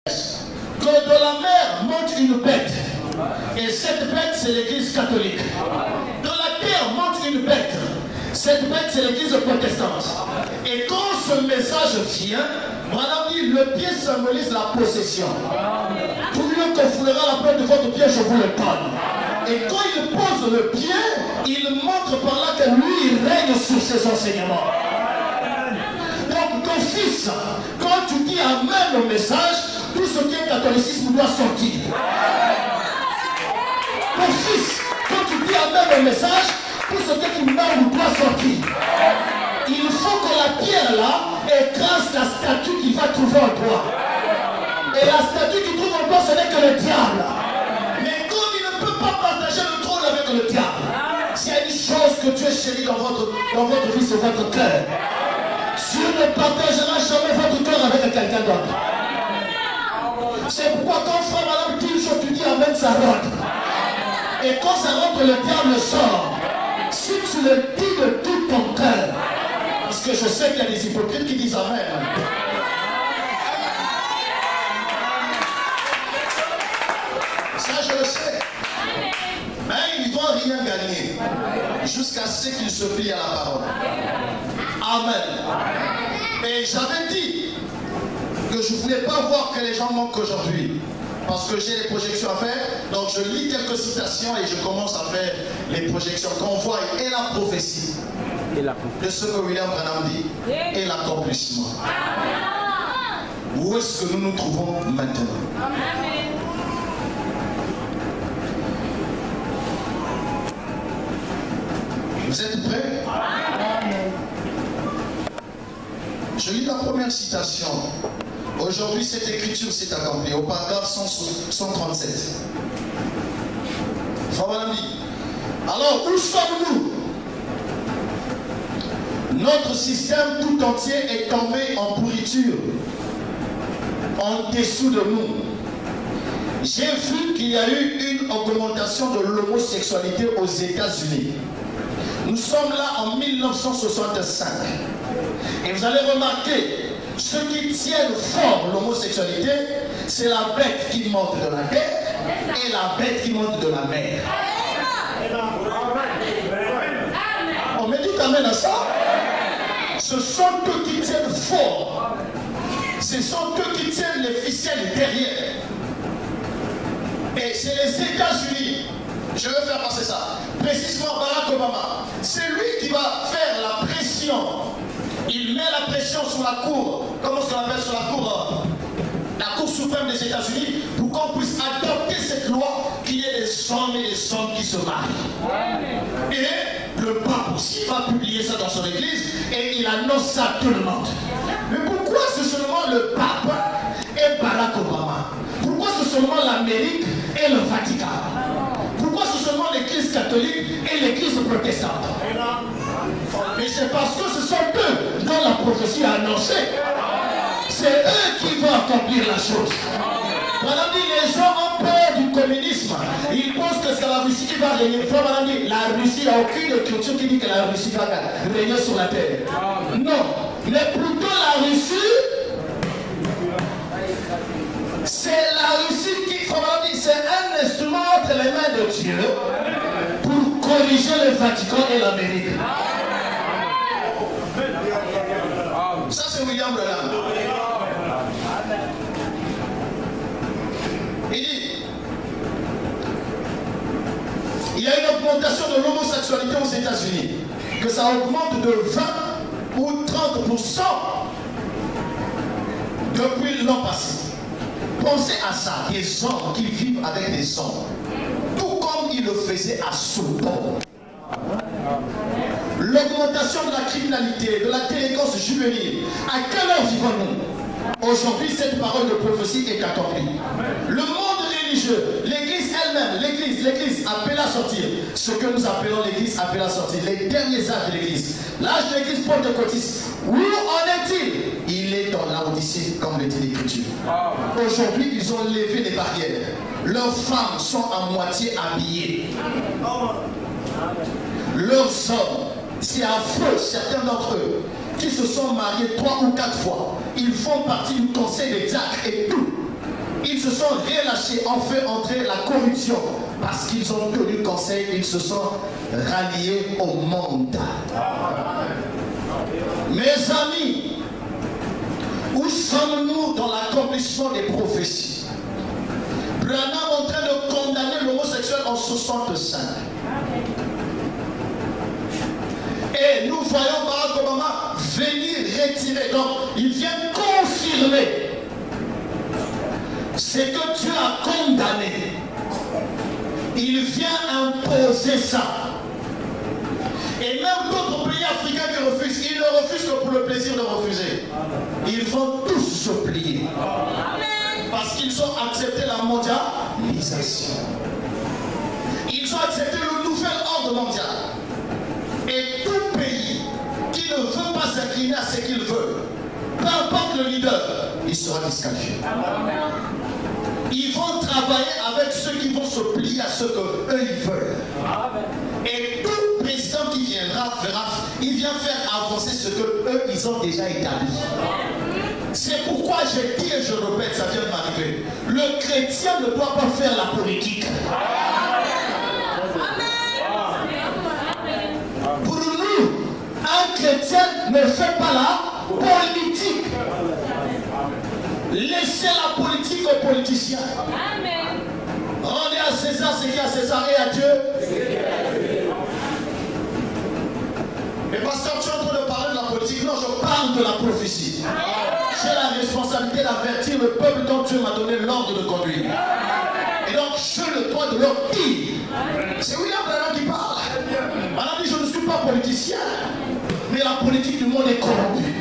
Que de la mer monte une bête. Et cette bête, c'est l'église catholique. De la terre monte une bête. Cette bête, c'est l'église protestante. Et quand ce message vient, madame dit, le pied symbolise la possession. Tout lieu que foulera la porte de votre pied, je vous le donne. Et quand il pose le pied, il montre par là que lui, il règne sur ses enseignements. Donc, ton fils, quand tu dis amen au message, tout ce qui est catholicisme doit sortir. Ton fils, quand tu dis amen au message, tout ce qui est humain doit sortir. Il faut que la pierre là écrase la statue qui va trouver en toi. Et la statue qui trouve en toi, ce n'est que le diable. Mais comme il ne peut pas partager le trône avec le diable, s'il y a une chose que Dieu chérit dans votre vie, c'est votre cœur. Dieu ne partagera jamais votre cœur avec quelqu'un d'autre. C'est pourquoi quand frère madame dit une chose, tu dis amen, ça rentre. Et quand ça rentre, le diable sort. Si tu le dis de tout ton cœur, parce que je sais qu'il y a des hypocrites qui disent amen. Ça, je le sais. Mais il ne doit rien gagner jusqu'à ce qu'il se plie à la parole. Amen. Et j'avais dit que je ne voulais pas voir que les gens manquent aujourd'hui. Parce que j'ai des projections à faire. Donc je lis quelques citations et je commence à faire les projections qu'on voit et la prophétie de ce que William Branham dit et l'accomplissement. Où est-ce que nous nous trouvons maintenant? Vous êtes prêts? Je lis la première citation. Aujourd'hui, cette écriture s'est accomplie au paragraphe 137. Alors, où sommes-nous? Notre système tout entier est tombé en pourriture, en dessous de nous. J'ai vu qu'il y a eu une augmentation de l'homosexualité aux États-Unis. Nous sommes là en 1965. Et vous allez remarquer, ceux qui tiennent fort l'homosexualité, c'est la bête qui monte de la terre et la bête qui monte de la mer. On me dit amen à ça. Ce sont eux qui tiennent fort. Ce sont eux qui tiennent les ficelles derrière. Et c'est les États-Unis. Je vais faire passer ça. Précisément Barack Obama. C'est lui qui va faire la pression. Il met la pression sur la cour. Comment est-ce qu'on appelle sur la cour suprême des États-Unis pour qu'on puisse adopter cette loi qu'il y ait des hommes et des hommes qui se marient. Et le pape aussi va publier ça dans son église et il annonce ça à tout le monde. Mais pourquoi c'est seulement le pape et Barack Obama? Pourquoi c'est seulement l'Amérique et le Vatican? Pourquoi c'est seulement l'église catholique et l'église protestante? Mais c'est parce que ce sont eux dont la prophétie a annoncé. C'est eux qui vont accomplir la chose. Madame dit, les gens ont peur du communisme. Ils pensent que c'est la Russie qui va régner. Madame dit, la Russie, il n'y a aucune écriture qui dit que la Russie va régner sur la terre. Non. Mais plutôt la Russie, c'est la Russie qui, madame dit, c'est un instrument entre les mains de Dieu pour corriger le Vatican et l'Amérique. Ça, c'est William Branham. Il dit, il y a une augmentation de l'homosexualité aux États-Unis, que ça augmente de 20 ou 30% depuis l'an passé. Pensez à ça, des hommes qui vivent avec des hommes, tout comme ils le faisaient à Sodome. L'augmentation de la criminalité, de la délinquance juvénile. À quelle heure vivons-nous? Aujourd'hui, cette parole de prophétie est accomplie. Le monde religieux, l'église elle-même, l'église appelle à sortir. Ce que nous appelons l'église appelle à sortir. Les derniers âges de l'église. L'âge de l'église pentecôtiste. Où en est-il? Il est dans l'Odyssée, comme le dit l'Écriture. Aujourd'hui, ils ont levé les barrières. Leurs femmes sont à moitié habillées. Leurs hommes, c'est affreux, certains d'entre eux, qui se sont mariés 3 ou 4 fois. Ils font partie du conseil des diacres et tout. Ils se sont relâchés, ont fait entrer la corruption. Parce qu'ils ont tenu conseil, ils se sont ralliés au monde. Mes amis, où sommes-nous dans l'accomplissement des prophéties? Branham est en train de condamner l'homosexuel en 65. Et nous voyons Barack Obama venir retirer. Donc, il vient confirmer ce que Dieu a condamné. Il vient imposer ça. Et même d'autres pays africains qui refusent, ils ne refusent que pour le plaisir de refuser. Ils vont tous se plier. Parce qu'ils ont accepté la mondialisation. Ils ont accepté le nouvel ordre mondial. Et tout pays qui ne veut pas s'incliner à ce qu'il veut, peu importe le leader, il sera disqualifié. Ils vont travailler avec ceux qui vont se plier à ce qu'eux ils veulent. Et tout président qui viendra, il vient faire avancer ce qu'eux ils ont déjà établi. C'est pourquoi j'ai dit et je répète, ça vient de m'arriver. Le chrétien ne doit pas faire la politique. Pour nous, un chrétien ne fait pas la politique. Laissez la politique aux politiciens. Amen. Rendez à César ce qui est à César et à Dieu. Mais pasteur, tu es en train de parler de la politique. Non, je parle de la prophétie. J'ai la responsabilité d'avertir le peuple dont Dieu m'a donné l'ordre de conduire. Et donc, je le dois de leur dire. C'est William Branham qui parle. Madame dit, je ne suis pas politicien. Mais la politique du monde est corrompue.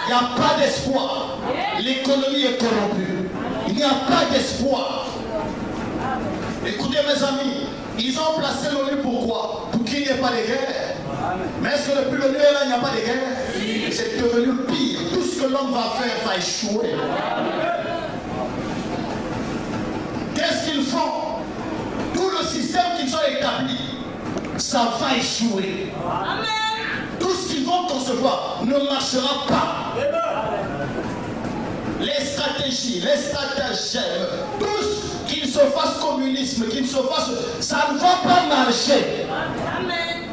Il n'y a pas d'espoir. L'économie est corrompue. Il n'y a pas d'espoir. Écoutez mes amis, ils ont placé l'ONU pourquoi? Pour qu'il n'y ait pas de guerre. Mais est-ce que depuis l'ONU là, il n'y a pas de guerre? C'est devenu pire. Tout ce que l'homme va faire va échouer. Qu'est-ce qu'ils font? Tout le système qu'ils ont établi, ça va échouer. Amen. Tout ce qu'ils vont concevoir ne marchera pas. Les stratégies, les stratagèmes, tous qu'ils se fassent communisme, qu'ils se fassent, ça ne va pas marcher. Amen.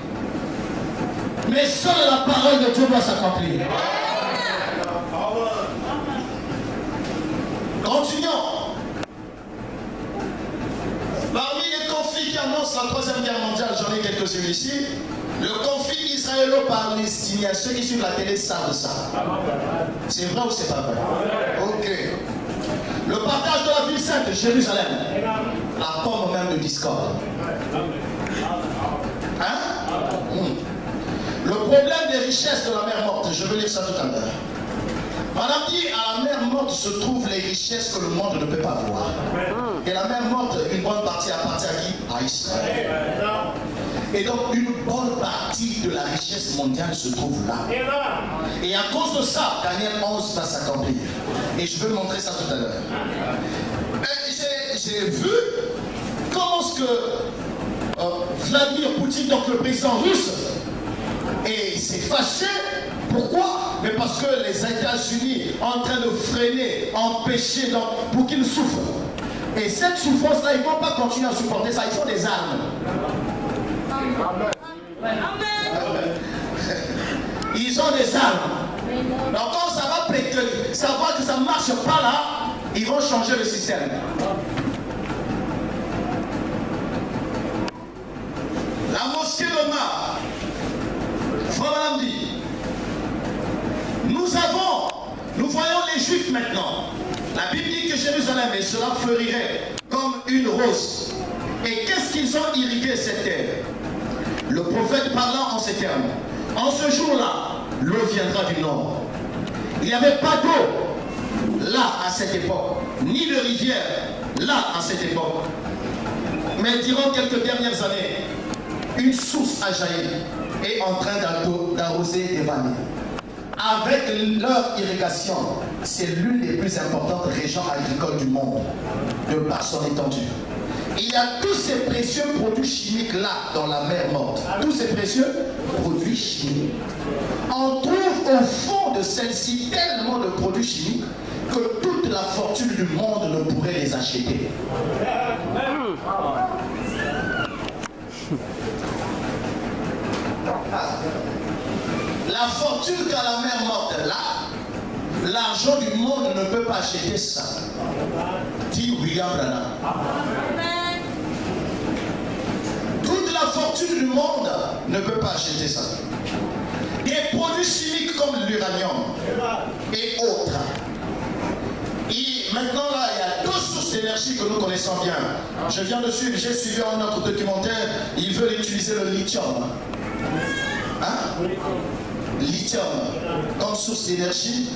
Mais seule la parole de Dieu doit s'accomplir. Continuons. Parmi les conflits qui annoncent la Troisième Guerre mondiale, j'en ai quelques-uns ici. Le conflit israélo-palestinien, ceux qui suivent la télé savent ça. C'est vrai ou c'est pas vrai? Ok. Le partage de la ville sainte de Jérusalem. La pomme même de discorde. Hein? Le problème des richesses de la mer morte, je vais lire ça tout à l'heure. Madame dit, à la mer morte se trouvent les richesses que le monde ne peut pas voir. Et la mer morte, une bonne partie appartient à qui? À Israël. Et donc une bonne partie de la richesse mondiale se trouve là. Et à cause de ça, Daniel 11 va s'accomplir. Et je vais montrer ça tout à l'heure. J'ai vu comment est-ce que Vladimir Poutine, donc le président russe, et s'est fâché. Pourquoi? Mais parce que les États-Unis sont en train de freiner, empêcher pour qu'ils souffrent. Et cette souffrance-là, ils ne vont pas continuer à supporter ça. Ils font des armes. Amen. Ils ont des armes. Donc quand ça va péter, savoir que ça ne marche pas là, ils vont changer le système. La mosquée de Mar, Frère Madame dit, nous voyons les Juifs maintenant. La Bible dit que Jérusalem, et cela fleurirait comme une rose. Et qu'est-ce qu'ils ont irrigué cette terre? Le prophète parlant en ces termes. En ce jour-là, l'eau viendra du nord. Il n'y avait pas d'eau là à cette époque, ni de rivière là à cette époque. Mais durant quelques dernières années, une source a jailli et en train d'arroser des vallées. Avec leur irrigation, c'est l'une des plus importantes régions agricoles du monde, de par son étendue. Il y a tous ces précieux produits chimiques là dans la mer morte. Tous ces précieux produits chimiques. On trouve au fond de celle-ci tellement de produits chimiques que toute la fortune du monde ne pourrait les acheter. La fortune qu'à la mère morte là, l'argent du monde ne peut pas acheter ça. Dit William Branham. Toute la fortune du monde ne peut pas acheter ça. Des produits chimiques comme l'uranium et autres. Et maintenant là, il y a deux sources d'énergie que nous connaissons bien. Je viens de suivre, j'ai suivi un autre documentaire, ils veulent utiliser le lithium. Hein? Lithium comme source d'énergie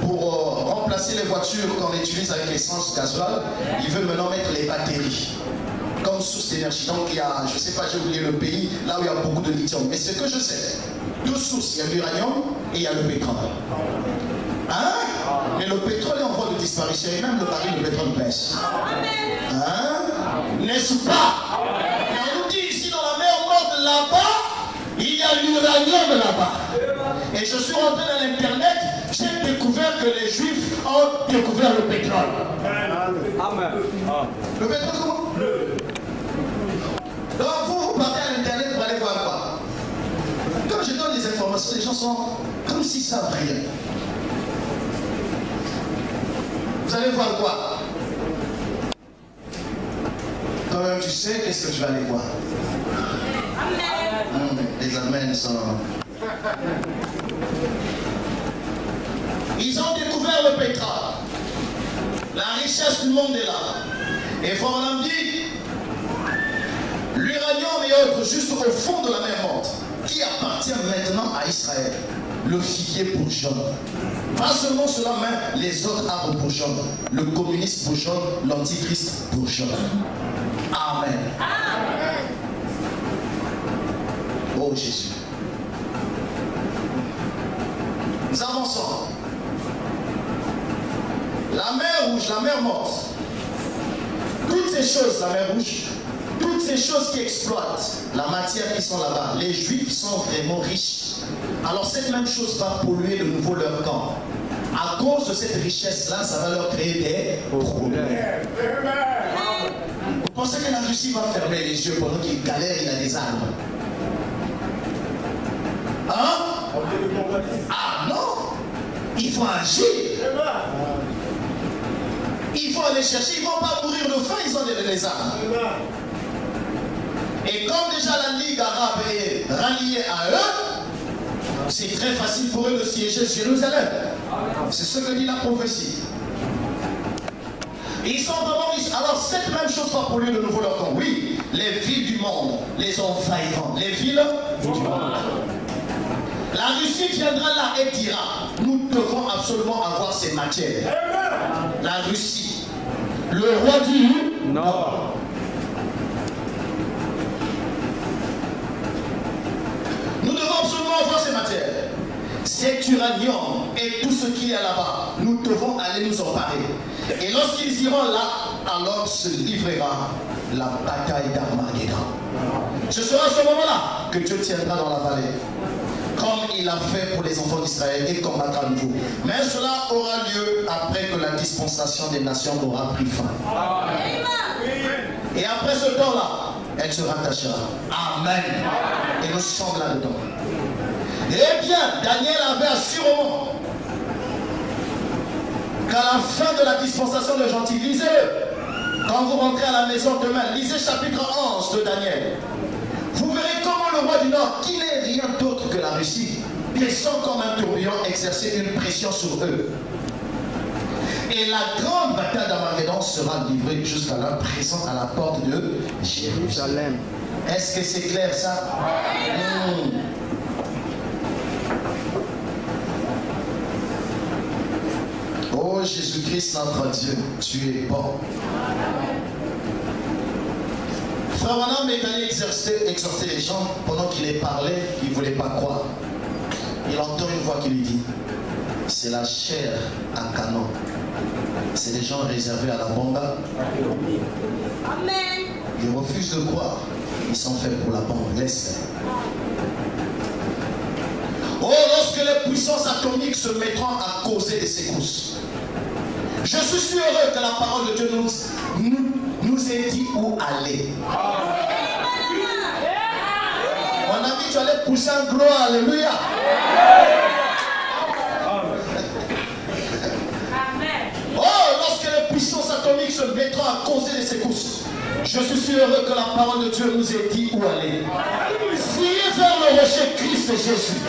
pour remplacer les voitures qu'on utilise avec l'essence gasoil. Ils veulent maintenant mettre les batteries comme source d'énergie. Donc il y a, je ne sais pas, j'ai oublié le pays, là où il y a beaucoup de lithium. Mais ce que je sais, deux sources, il y a l'uranium et il y a le pétrole. Hein? Mais le pétrole est en voie de disparition et même le baril de pétrole baisse. Hein? N'est-ce pas? Et on nous dit ici dans la mer morte là-bas, il y a l'uranium là-bas. Et je suis rentré dans l'internet, j'ai découvert que les juifs ont découvert le pétrole. Amen. Le pétrole comment? Donc vous partez à l'internet pour aller voir quoi? Quand je donne les informations, les gens sont comme s'ils savent rien. Vous allez voir quoi? Toi-même tu sais qu'est-ce que tu vas aller voir. Les amens sont... Ils ont découvert le pétrole. La richesse du monde est là. Et Fordham dit, l'uranium et autres juste au fond de la mer morte, qui appartient maintenant à Israël. Le figuier bourgeonne. Pas seulement cela, mais les autres arbres bourgeonnent. Le communiste bourgeonne, l'antichrist bourgeonne. Amen. Amen. Oh Jésus. Nous avançons. La mer rouge, la mer morte. Toutes ces choses, la mer rouge, toutes ces choses qui exploitent la matière qui sont là-bas, les Juifs sont vraiment riches. Alors cette même chose va polluer de nouveau leur camp. À cause de cette richesse-là, ça va leur créer des problèmes. Vous pensez que la Russie va fermer les yeux pendant qu'il galère, il a des armes? Hein? Ah non! Il faut agir. Il faut aller chercher. Ils ne vont pas mourir de faim, ils ont des armes. Et comme déjà la Ligue arabe est ralliée à eux, c'est très facile pour eux de siéger Jérusalem. C'est ce que dit la prophétie. Ils sont vraiment riches. Alors cette même chose va polluer de nouveau leur camp. Oui, les villes du monde les envahiront. Les villes du monde. La Russie viendra là et dira, nous devons absolument avoir ces matières. La Russie. Le roi du Nord. Nous devons absolument avoir ces matières. Cet uranium et tout ce qu'il y a là-bas, nous devons aller nous emparer. Et lorsqu'ils iront là, alors se livrera la bataille d'Armageddon. Ce sera à ce moment-là que Dieu tiendra dans la vallée, comme il a fait pour les enfants d'Israël, et combattra à nouveau. Mais cela aura lieu après que la dispensation des nations aura pris fin. Et après ce temps-là, elle se rattachera. Amen. Et nous sommes là-dedans. Eh bien, Daniel avait assurément qu'à la fin de la dispensation de gentil, lisez-le. Quand vous rentrez à la maison demain, lisez chapitre 11 de Daniel. Vous verrez comment le roi du Nord, qui n'est rien d'autre que la Russie, descend comme un tourbillon exercer une pression sur eux. Et la grande bataille d'Armageddon sera livrée jusqu'à là, présent à la porte de Jérusalem. Est-ce que c'est clair ça? Oh Jésus-Christ, notre Dieu, tu es bon. Frère Branham est allé exhorter les gens pendant qu'il les parlait, il ne voulait pas croire. Il entend une voix qui lui dit, c'est la chair à canon. C'est des gens réservés à la bomba. Amen. Ils refusent de croire. Ils sont faits pour la bombe. Laisse-les. Oh, lorsque les puissances atomiques se mettront à causer des secousses, Je suis si heureux que la parole de Dieu nous ait dit où aller. Mon ami, tu allais pousser un gros alléluia. Oh, lorsque les puissances atomiques se mettront à causer des secousses, je suis si heureux que la parole de Dieu nous ait dit où aller. Fuyez vers le rocher Christ Jésus.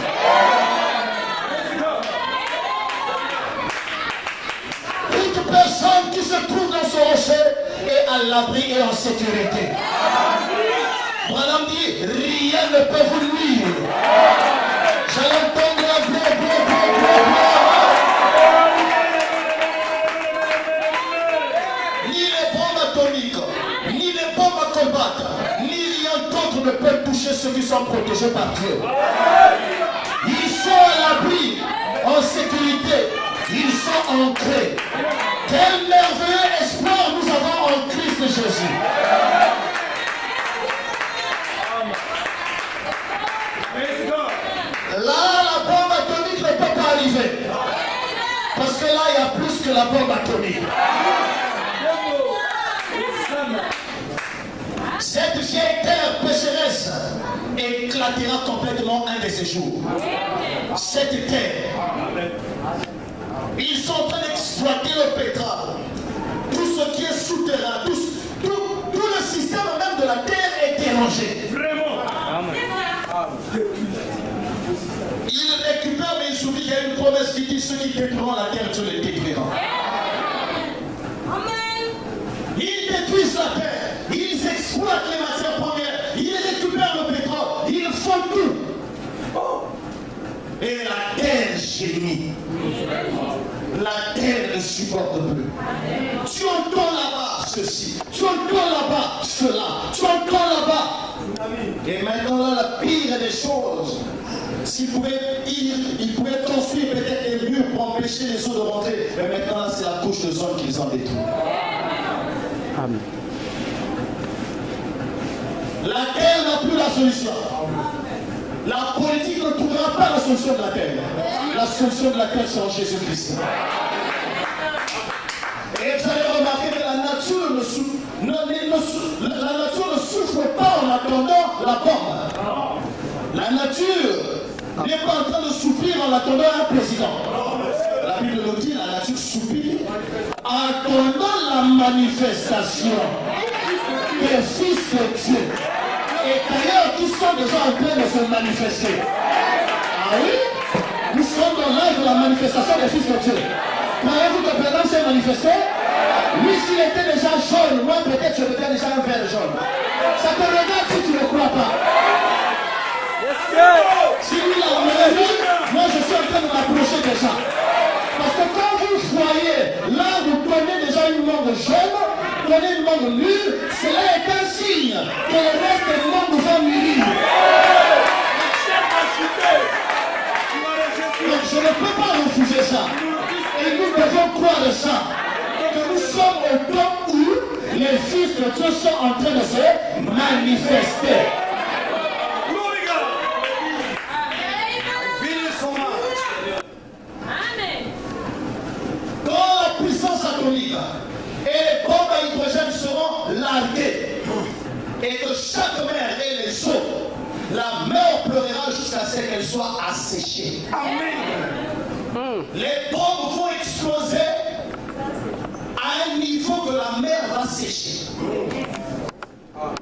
Toute personne qui se trouve dans ce rocher est à l'abri et en sécurité. Madame dit, rien ne peut vous nuire. J'allais entendre la gloire. Ni les bombes atomiques, ni les bombes à combattre, ni rien d'autre ne peut toucher ceux qui sont protégés par Dieu. Ils sont à l'abri, en sécurité, ils sont ancrés. Quel merveilleux espoir nous avons en Christ Jésus. Là, la bombe atomique ne peut pas arriver. Parce que là, il y a plus que la bombe atomique. Cette vieille terre pécheresse éclatera complètement un de ces jours. Cette terre, ils sont en train d'exploiter le pétrole. Tout ce qui est souterrain, tout le système même de la terre est dérangé. Vraiment. Ils récupèrent, mais ils s'oublient qu'il y a une promesse qui dit ceux qui détruiront la terre, Dieu les détruira. Ils détruisent la terre, ils exploitent les matières premières, ils récupèrent le pétrole, ils font tout. Et la terre gémit. La terre ne supporte plus. Tu entends là-bas ceci, tu entends là-bas cela, tu entends là-bas. Et maintenant là, la pire des choses, ils pouvaient construire peut-être des murs pour empêcher les eaux de rentrer. Mais maintenant, c'est la couche de zone qu'ils ont détruit. Amen. La terre n'a plus la solution. La politique ne trouvera pas la solution de la terre. La solution de la terre, c'est en Jésus-Christ. Et vous allez remarquer que la nature ne souffre pas en attendant la bombe. La nature n'est pas en train de souffrir en attendant un président. La Bible nous dit la nature soupire en attendant la manifestation des fils de Dieu. Et d'ailleurs, qui sont déjà en train de se manifester. Ah oui? Nous sommes dans l'âge de la manifestation des fils de Dieu. Croyez-vous que Bernard s'est manifesté? Lui, s'il était déjà jaune, moi peut-être je étais déjà un vert jaune. Ça te regarde si tu ne crois pas. Si lui l'a enlevé, moi je suis en train de m'approcher déjà. Parce que quand vous voyez, là vous prenez déjà une mangue jaune, prenez une mangue mûre, cela est un signe que le reste des mangues vont mûrir. Donc je ne peux pas refuser ça. Et nous devons croire ça. Que nous sommes au temps où les fils de Dieu sont en train de se manifester. Quand la puissance atomique et les bombes à hydrogène seront larguées et que chaque mer et les eaux, la mer pleurera jusqu'à ce qu'elle soit asséchée. Amen. Les bombes vont exploser à un niveau que la mer va sécher.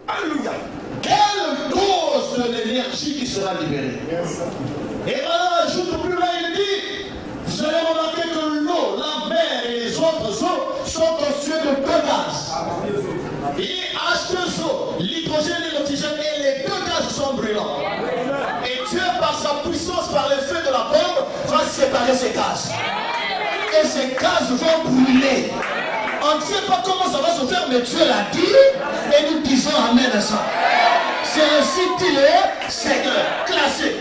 Alléluia. Quelle dose de l'énergie qui sera libérée. Et maintenant, ajoute plus loin, il dit, vous allez remarquer que l'eau, la mer et les autres eaux sont constituées de deux gaz. Et H2O, l'hydrogène et l'oxygène, et les deux gaz sont brûlants. Et Dieu, par sa puissance, par l'effet de la bombe, va séparer ces gaz. Et ces gaz vont brûler. On ne sait pas comment ça va se faire, mais Dieu l'a dit, et nous disons amen à ça. C'est ainsi qu'il est, Seigneur, classé.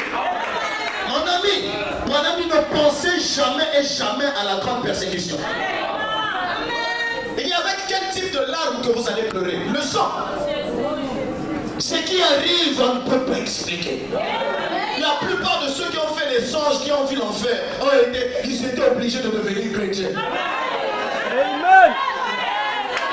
Mon ami, ne pensez jamais et jamais à la grande persécution. Et avec quel type de larmes que vous allez pleurer? Le sang. Ce qui arrive, on ne peut pas expliquer. La plupart de ceux qui ont fait les anges, qui ont vu l'enfer, ils étaient obligés de devenir chrétiens.